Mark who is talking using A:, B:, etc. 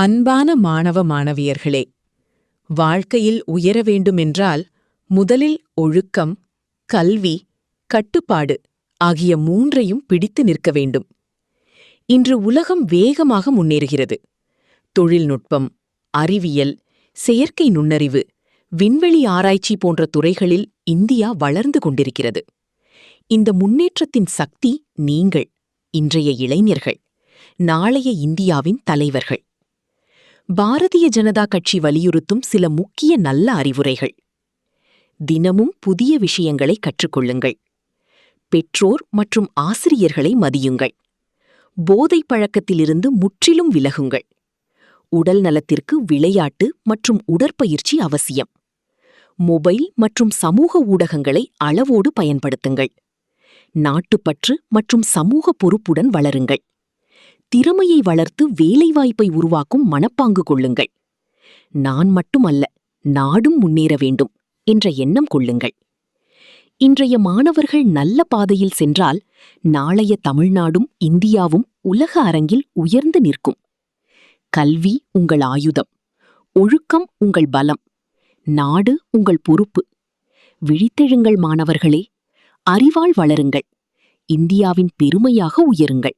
A: அன்பான மாணவ மாணவியர்களே, வாழ்க்கையில் உயர வேண்டுமென்றால் முதலில் ஒழுக்கம், கல்வி, கட்டுப்பாடு ஆகிய மூன்றையும் பிடித்து நிற்க வேண்டும். இன்று உலகம் வேகமாக முன்னேறுகிறது. தொழில்நுட்பம், அறிவியல், செயற்கை நுண்ணறிவு, விண்வெளி ஆராய்ச்சி போன்ற துறைகளில் இந்தியா வளர்ந்து கொண்டிருக்கிறது. இந்த முன்னேற்றத்தின் சக்தி நீங்கள், இன்றைய இளைஞர்கள், நாளைய இந்தியாவின் தலைவர்கள். பாரதிய ஜனதா கட்சி வலியுறுத்தும் சில முக்கிய நல்ல அறிவுரைகள். தினமும் புதிய விஷயங்களை கற்றுக்கொள்ளுங்கள். பெற்றோர் மற்றும் ஆசிரியர்களை மதியுங்கள். போதைப் பழக்கத்திலிருந்து முற்றிலும் விலகுங்கள். உடல் நலத்திற்கு விளையாட்டு மற்றும் உடற்பயிற்சி அவசியம். மொபைல் மற்றும் சமூக ஊடகங்களை அளவோடு பயன்படுத்துங்கள். நாட்டுப்பற்று மற்றும் சமூக பொறுப்புடன் வளருங்கள். திறமையை வளர்த்து வேலைவாய்ப்பை உருவாக்கும் மனப்பாங்கு கொள்ளுங்கள். நான் மட்டுமல்ல, நாடும் முன்னேற வேண்டும் என்ற எண்ணம் கொள்ளுங்கள். இன்றைய மாணவர்கள் நல்ல பாதையில் சென்றால் நாளைய தமிழ்நாடும் இந்தியாவும் உலக அரங்கில் உயர்ந்து நிற்கும். கல்வி உங்கள் ஆயுதம், ஒழுக்கம் உங்கள் பலம், நாடு உங்கள் பொறுப்பு. விழித்தெழுங்கள் மாணவர்களே, அறிவால் வளருங்கள், இந்தியாவின் பெருமையாக உயருங்கள்.